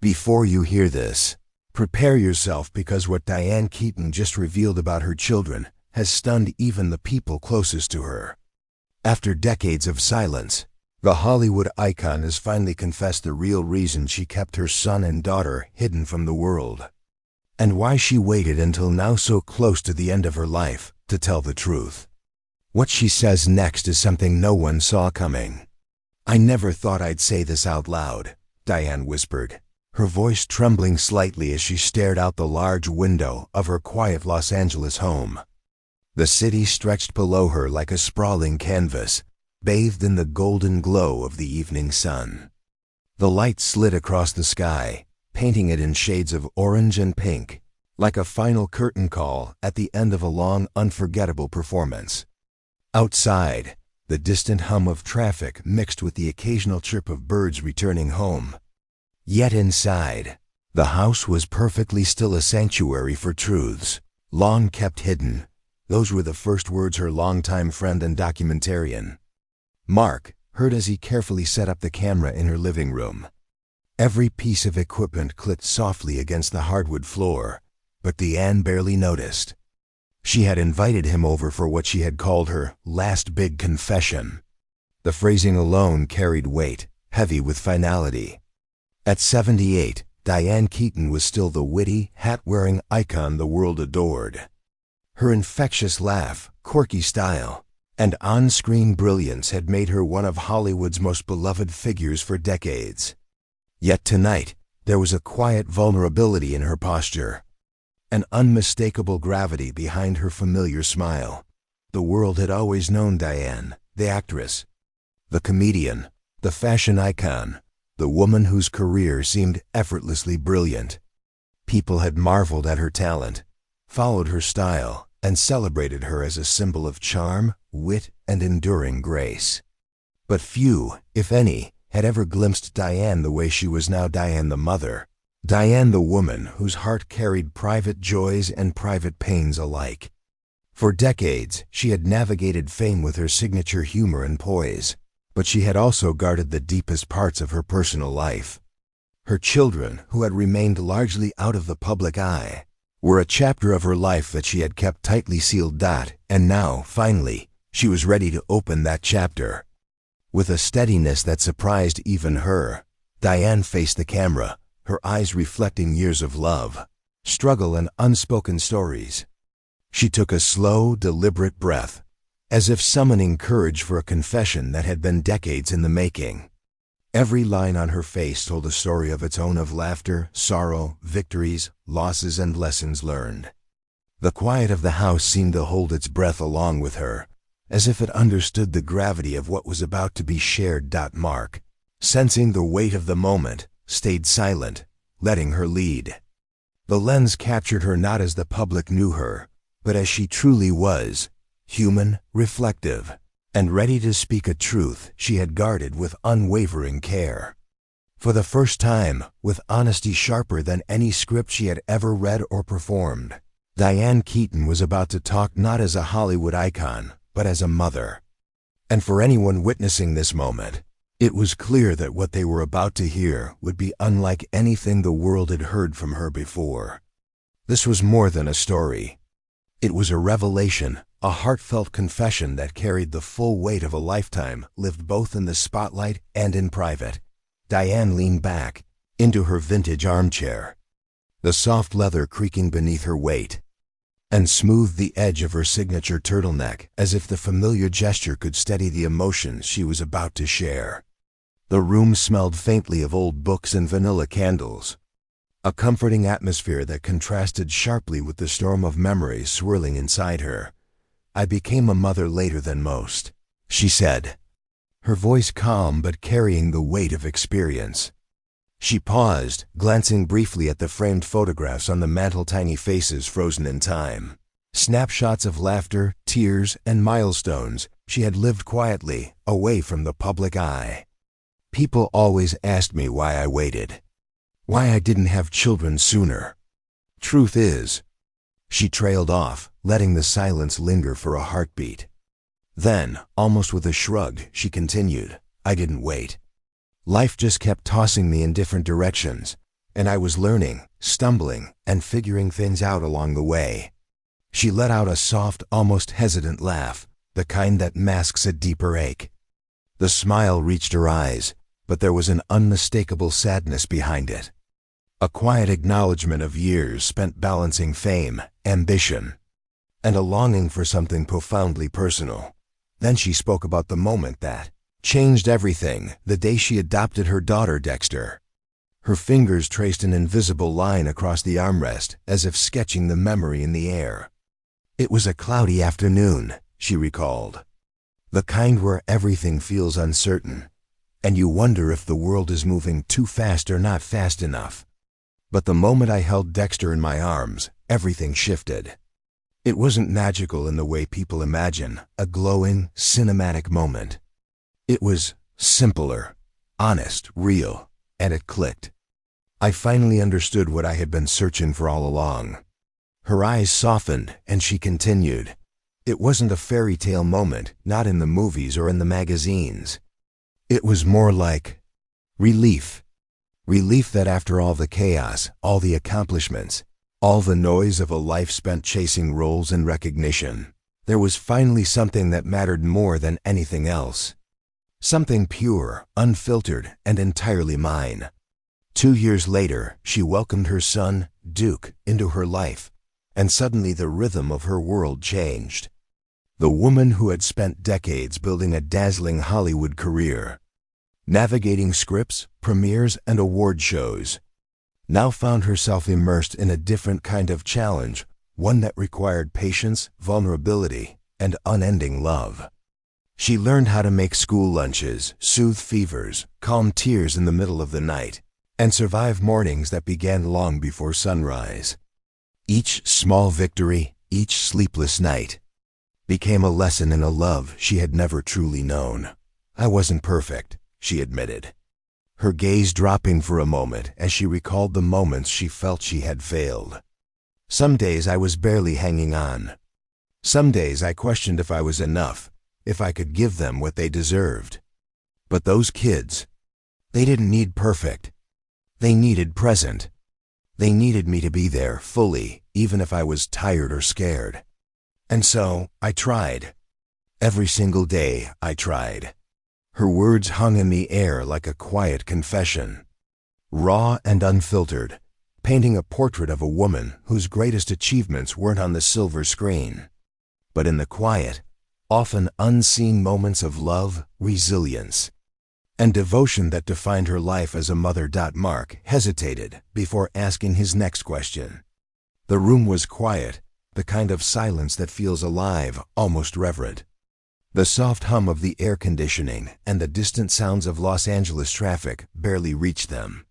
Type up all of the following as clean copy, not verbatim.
Before you hear this, prepare yourself, because what Diane Keaton just revealed about her children has stunned even the people closest to her. After decades of silence, the Hollywood icon has finally confessed the real reason she kept her son and daughter hidden from the world, and why she waited until now, so close to the end of her life, to tell the truth. What she says next is something no one saw coming. "I never thought I'd say this out loud," Diane whispered, her voice trembling slightly as she stared out the large window of her quiet Los Angeles home. The city stretched below her like a sprawling canvas, bathed in the golden glow of the evening sun. The light slid across the sky, painting it in shades of orange and pink, like a final curtain call at the end of a long, unforgettable performance. Outside, the distant hum of traffic mixed with the occasional chirp of birds returning home. Yet inside, the house was perfectly still, a sanctuary for truths long kept hidden. Those were the first words her longtime friend and documentarian, Mark, heard as he carefully set up the camera in her living room. Every piece of equipment clicked softly against the hardwood floor, but Diane barely noticed. She had invited him over for what she had called her last big confession. The phrasing alone carried weight, heavy with finality. At 78, Diane Keaton was still the witty, hat-wearing icon the world adored. Her infectious laugh, quirky style, and on-screen brilliance had made her one of Hollywood's most beloved figures for decades. Yet tonight, there was a quiet vulnerability in her posture, an unmistakable gravity behind her familiar smile. The world had always known Diane, the actress, the comedian, the fashion icon, the woman whose career seemed effortlessly brilliant. People had marveled at her talent, followed her style, and celebrated her as a symbol of charm, wit, and enduring grace. But few, if any, had ever glimpsed Diane the way she was now. Diane the mother, Diane the woman whose heart carried private joys and private pains alike. For decades, she had navigated fame with her signature humor and poise, but she had also guarded the deepest parts of her personal life. Her children, who had remained largely out of the public eye, were a chapter of her life that she had kept tightly sealed. And now, finally, she was ready to open that chapter. With a steadiness that surprised even her, Diane faced the camera, her eyes reflecting years of love, struggle, and unspoken stories. She took a slow, deliberate breath, as if summoning courage for a confession that had been decades in the making. Every line on her face told a story of its own, of laughter, sorrow, victories, losses, and lessons learned. The quiet of the house seemed to hold its breath along with her, as if it understood the gravity of what was about to be shared. Mark, sensing the weight of the moment, stayed silent, letting her lead. The lens captured her not as the public knew her, but as she truly was, human, reflective, and ready to speak a truth she had guarded with unwavering care. For the first time, with honesty sharper than any script she had ever read or performed, Diane Keaton was about to talk not as a Hollywood icon, but as a mother. And for anyone witnessing this moment, it was clear that what they were about to hear would be unlike anything the world had heard from her before. This was more than a story. It was a revelation, a heartfelt confession that carried the full weight of a lifetime lived both in the spotlight and in private. Diane leaned back into her vintage armchair, the soft leather creaking beneath her weight, and smoothed the edge of her signature turtleneck as if the familiar gesture could steady the emotions she was about to share. The room smelled faintly of old books and vanilla candles, a comforting atmosphere that contrasted sharply with the storm of memories swirling inside her. "I became a mother later than most," she said, her voice calm but carrying the weight of experience. She paused, glancing briefly at the framed photographs on the mantel, tiny faces frozen in time. Snapshots of laughter, tears, and milestones she had lived quietly, away from the public eye. "People always asked me why I waited, why I didn't have children sooner. Truth is," she trailed off, letting the silence linger for a heartbeat. Then, almost with a shrug, she continued, "I didn't wait. Life just kept tossing me in different directions, and I was learning, stumbling, and figuring things out along the way. She let out a soft, almost hesitant laugh, the kind that masks a deeper ache. The smile reached her eyes, but there was an unmistakable sadness behind it. A quiet acknowledgement of years spent balancing fame, ambition, and a longing for something profoundly personal. Then she spoke about the moment that changed everything, the day she adopted her daughter Dexter. Her fingers traced an invisible line across the armrest, as if sketching the memory in the air. It was a cloudy afternoon, she recalled. The kind where everything feels uncertain, and you wonder if the world is moving too fast or not fast enough. But the moment I held Dexter in my arms, everything shifted. It wasn't magical in the way people imagine, a glowing, cinematic moment. It was simpler, honest, real, and it clicked. I finally understood what I had been searching for all along. Her eyes softened, and she continued. It wasn't a fairy tale moment, not in the movies or in the magazines. It was more like relief. Relief that after all the chaos, all the accomplishments, all the noise of a life spent chasing roles and recognition, there was finally something that mattered more than anything else. Something pure, unfiltered, and entirely mine. 2 years later, she welcomed her son, Duke, into her life, and suddenly the rhythm of her world changed. The woman who had spent decades building a dazzling Hollywood career, navigating scripts, premieres, and award shows, now found herself immersed in a different kind of challenge, one that required patience, vulnerability, and unending love. She learned how to make school lunches, soothe fevers, calm tears in the middle of the night, and survive mornings that began long before sunrise. Each small victory, each sleepless night, became a lesson in a love she had never truly known. I wasn't perfect, she admitted, her gaze dropping for a moment as she recalled the moments she felt she had failed. Some days I was barely hanging on. Some days I questioned if I was enough, if I could give them what they deserved. But those kids, they didn't need perfect. They needed present. They needed me to be there fully, even if I was tired or scared. And so, I tried. Every single day, I tried. Her words hung in the air like a quiet confession, raw and unfiltered, painting a portrait of a woman whose greatest achievements weren't on the silver screen, but in the quiet, often unseen moments of love, resilience, and devotion that defined her life as a mother. Mark hesitated before asking his next question. The room was quiet, the kind of silence that feels alive, almost reverent. The soft hum of the air conditioning and the distant sounds of Los Angeles traffic barely reached them.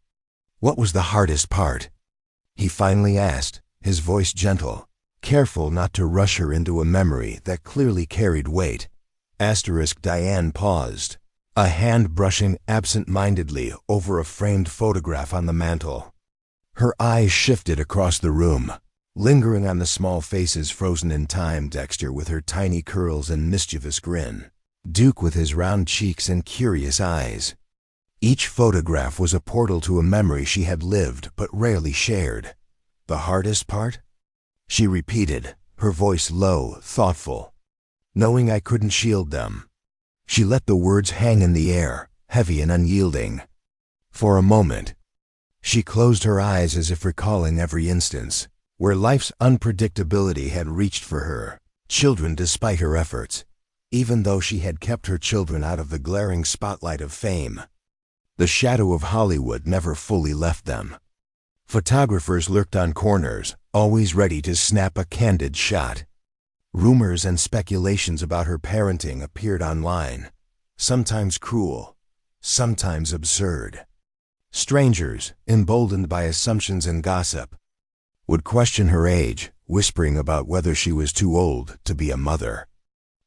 What was the hardest part? He finally asked, his voice gentle, careful not to rush her into a memory that clearly carried weight. Diane paused, a hand brushing absent-mindedly over a framed photograph on the mantel. Her eyes shifted across the room, lingering on the small faces frozen in time. Dexter with her tiny curls and mischievous grin, Duke with his round cheeks and curious eyes. Each photograph was a portal to a memory she had lived but rarely shared. The hardest part? She repeated, her voice low, thoughtful, knowing I couldn't shield them. She let the words hang in the air, heavy and unyielding. For a moment, she closed her eyes as if recalling every instance where life's unpredictability had reached for her children despite her efforts, even though she had kept her children out of the glaring spotlight of fame. The shadow of Hollywood never fully left them. Photographers lurked on corners, always ready to snap a candid shot. Rumors and speculations about her parenting appeared online, sometimes cruel, sometimes absurd. Strangers, emboldened by assumptions and gossip, would question her age, whispering about whether she was too old to be a mother.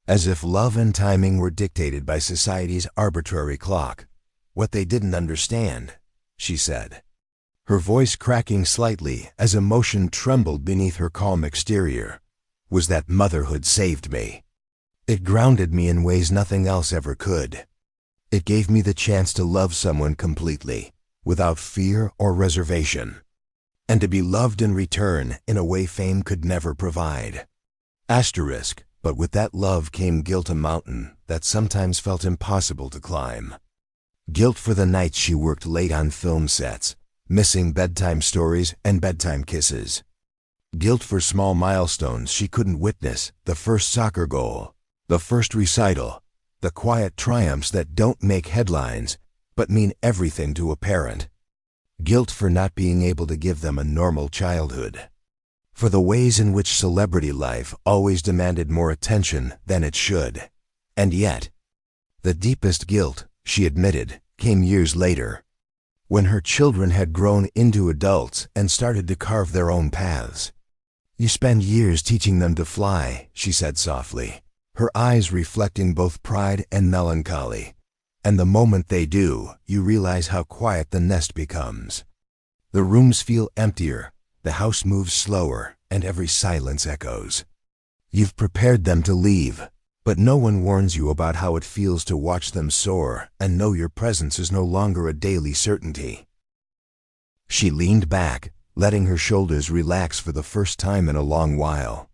As if love and timing were dictated by society's arbitrary clock. What they didn't understand, she said, her voice cracking slightly as emotion trembled beneath her calm exterior, was that motherhood saved me. It grounded me in ways nothing else ever could. It gave me the chance to love someone completely, without fear or reservation, and to be loved in return in a way fame could never provide. Asterisk, but with that love came guilt, a mountain that sometimes felt impossible to climb. Guilt for the nights she worked late on film sets, missing bedtime stories and bedtime kisses. Guilt for small milestones she couldn't witness, the first soccer goal, the first recital, the quiet triumphs that don't make headlines but mean everything to a parent. Guilt for not being able to give them a normal childhood. For the ways in which celebrity life always demanded more attention than it should. And yet, the deepest guilt, she admitted, came years later, when her children had grown into adults and started to carve their own paths. "You spend years teaching them to fly," she said softly, her eyes reflecting both pride and melancholy. "And the moment they do, you realize how quiet the nest becomes. The rooms feel emptier, the house moves slower, and every silence echoes. You've prepared them to leave, but no one warns you about how it feels to watch them soar and know your presence is no longer a daily certainty." She leaned back, letting her shoulders relax for the first time in a long while.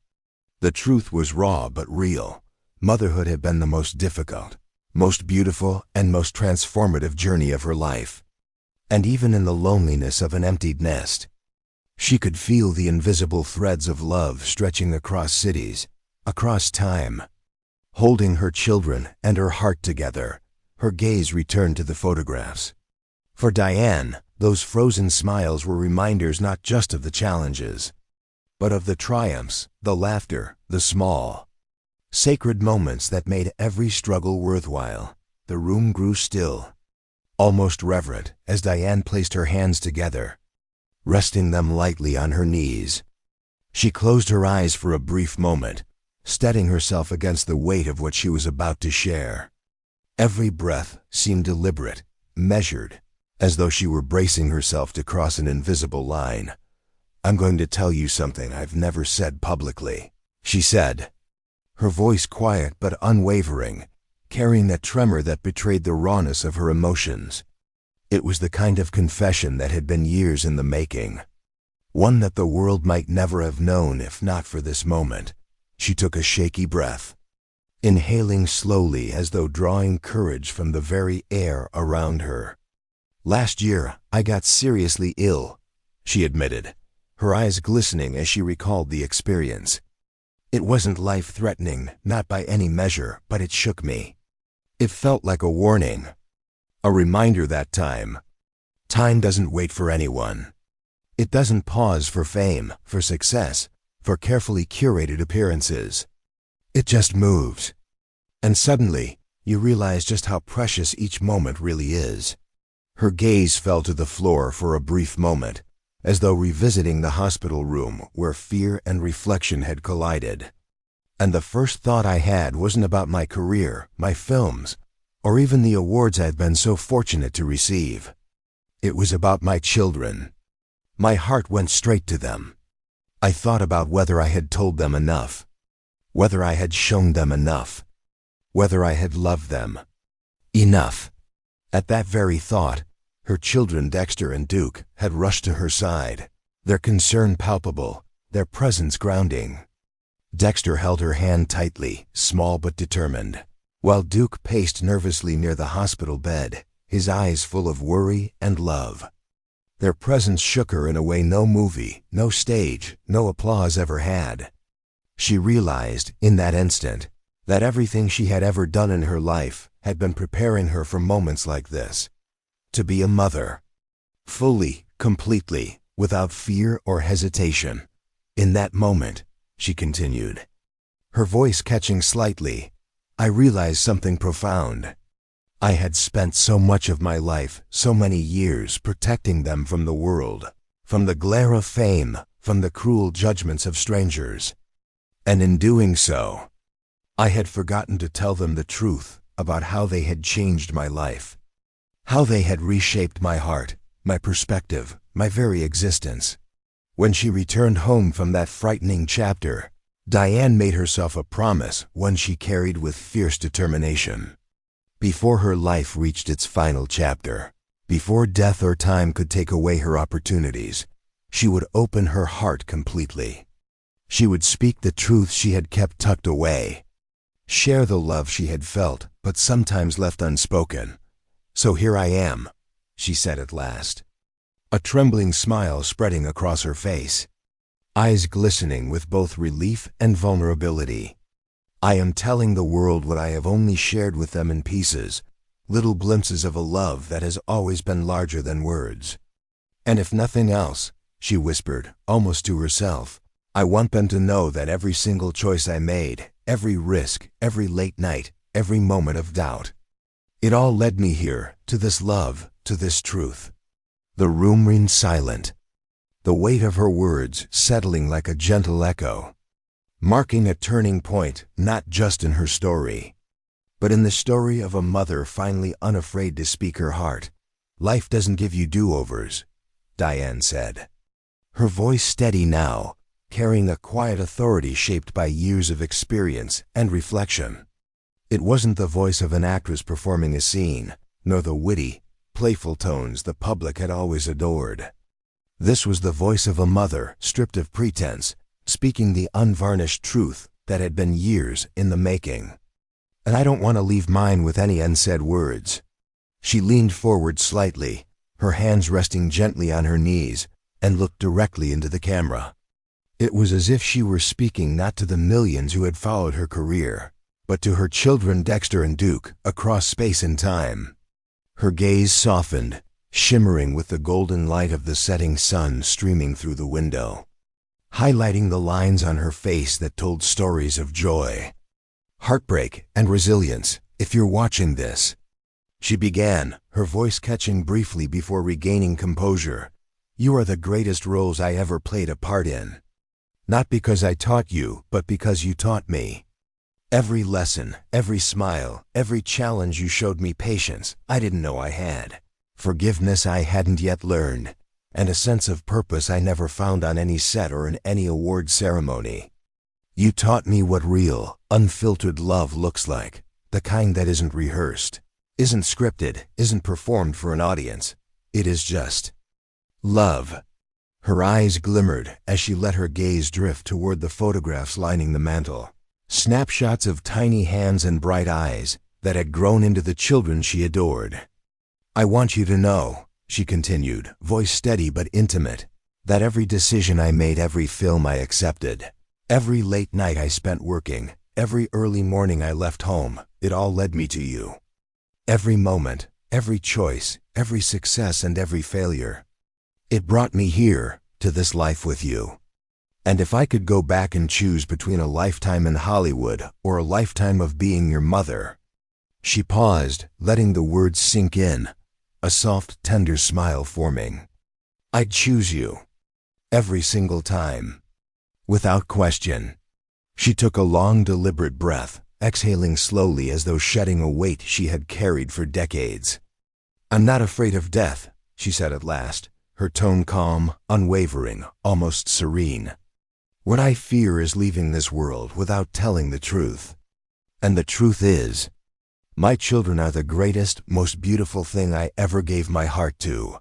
The truth was raw but real. Motherhood had been the most difficult, most beautiful, and most transformative journey of her life. And even in the loneliness of an emptied nest, she could feel the invisible threads of love stretching across cities, across time. Holding her children and her heart together, her gaze returned to the photographs. For Diane, those frozen smiles were reminders not just of the challenges, but of the triumphs, the laughter, the small, sacred moments that made every struggle worthwhile. The room grew still, almost reverent, as Diane placed her hands together, resting them lightly on her knees. She closed her eyes for a brief moment, steadying herself against the weight of what she was about to share. Every breath seemed deliberate, measured, as though she were bracing herself to cross an invisible line. "I'm going to tell you something I've never said publicly," she said, her voice quiet but unwavering, carrying that tremor that betrayed the rawness of her emotions. It was the kind of confession that had been years in the making, one that the world might never have known if not for this moment. She took a shaky breath, inhaling slowly as though drawing courage from the very air around her. "Last year, I got seriously ill," she admitted, her eyes glistening as she recalled the experience. "It wasn't life-threatening, not by any measure, but it shook me. It felt like a warning, a reminder that time doesn't wait for anyone. It doesn't pause for fame, for success, for carefully curated appearances. It just moves. And suddenly, you realize just how precious each moment really is." Her gaze fell to the floor for a brief moment, as though revisiting the hospital room where fear and reflection had collided. "And the first thought I had wasn't about my career, my films, or even the awards I've been so fortunate to receive. It was about my children. My heart went straight to them. I thought about whether I had told them enough, whether I had shown them enough, whether I had loved them enough." At that very thought, her children Dexter and Duke had rushed to her side, their concern palpable, their presence grounding. Dexter held her hand tightly, small but determined, while Duke paced nervously near the hospital bed, his eyes full of worry and love. Their presence shook her in a way no movie, no stage, no applause ever had. She realized, in that instant, that everything she had ever done in her life had been preparing her for moments like this. To be a mother. Fully, completely, without fear or hesitation. "In that moment," she continued, her voice catching slightly, "I realized something profound. I had spent so much of my life, so many years, protecting them from the world, from the glare of fame, from the cruel judgments of strangers. And in doing so, I had forgotten to tell them the truth about how they had changed my life, how they had reshaped my heart, my perspective, my very existence." When she returned home from that frightening chapter, Diane made herself a promise, one she carried with fierce determination. Before her life reached its final chapter, Before death or time could take away her opportunities, she would open her heart completely. She would speak the truth she had kept tucked away, share the love she had felt but sometimes left unspoken. "So here I am," she said at last, a trembling smile spreading across her face, eyes glistening with both relief and vulnerability. "I am telling the world what I have only shared with them in pieces, little glimpses of a love that has always been larger than words. And if nothing else," she whispered, almost to herself, "I want them to know that every single choice I made, every risk, every late night, every moment of doubt, it all led me here, to this love, to this truth." The room remained silent, the weight of her words settling like a gentle echo, marking a turning point not just in her story, but in the story of a mother finally unafraid to speak her heart. "Life doesn't give you do-overs," Diane said, her voice steady now, carrying a quiet authority shaped by years of experience and reflection. It wasn't the voice of an actress performing a scene, nor the witty, playful tones the public had always adored. This was the voice of a mother, stripped of pretense, speaking the unvarnished truth that had been years in the making. "And I don't want to leave mine with any unsaid words." She leaned forward slightly, her hands resting gently on her knees, and looked directly into the camera. It was as if she were speaking not to the millions who had followed her career, but to her children Dexter and Duke across space and time. Her gaze softened, shimmering with the golden light of the setting sun streaming through the window, highlighting the lines on her face that told stories of joy, heartbreak, and resilience. "If you're watching this," she began, her voice catching briefly before regaining composure, "you are the greatest roles I ever played a part in. Not because I taught you, but because you taught me. Every lesson, every smile, every challenge you showed me patience I didn't know I had, forgiveness I hadn't yet learned, and a sense of purpose I never found on any set or in any award ceremony. You taught me what real, unfiltered love looks like, the kind that isn't rehearsed, isn't scripted, isn't performed for an audience. It is just love." Her eyes glimmered as she let her gaze drift toward the photographs lining the mantel, snapshots of tiny hands and bright eyes that had grown into the children she adored. "I want you to know," she continued, voice steady but intimate, "that every decision I made, every film I accepted, every late night I spent working, every early morning I left home, it all led me to you. Every moment, every choice, every success and every failure, it brought me here, to this life with you. And if I could go back and choose between a lifetime in Hollywood or a lifetime of being your mother—" She paused, letting the words sink in, a soft, tender smile forming. "I'd choose you. Every single time. Without question." She took a long, deliberate breath, exhaling slowly as though shedding a weight she had carried for decades. "I'm not afraid of death," she said at last, her tone calm, unwavering, almost serene. "What I fear is leaving this world without telling the truth. And the truth is, my children are the greatest, most beautiful thing I ever gave my heart to.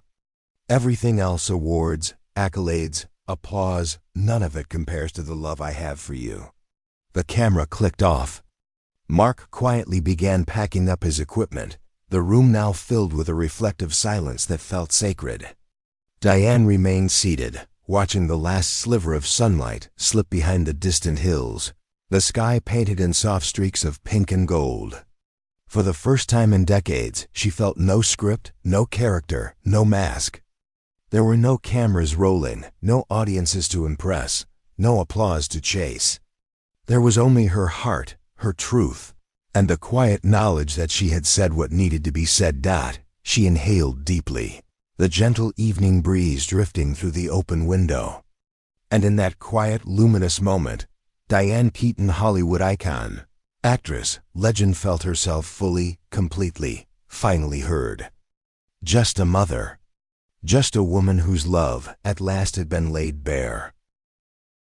Everything else, awards, accolades, applause, none of it compares to the love I have for you." The camera clicked off. Mark quietly began packing up his equipment, the room now filled with a reflective silence that felt sacred. Diane remained seated, watching the last sliver of sunlight slip behind the distant hills, the sky painted in soft streaks of pink and gold. For the first time in decades, she felt no script, no character, no mask. There were no cameras rolling, no audiences to impress, no applause to chase. There was only her heart, her truth, and the quiet knowledge that she had said what needed to be said. She inhaled deeply, the gentle evening breeze drifting through the open window. And in that quiet, luminous moment, Diane Keaton, Hollywood icon, actress, legend, felt herself fully, completely, finally heard. Just a mother. Just a woman whose love, at last, had been laid bare.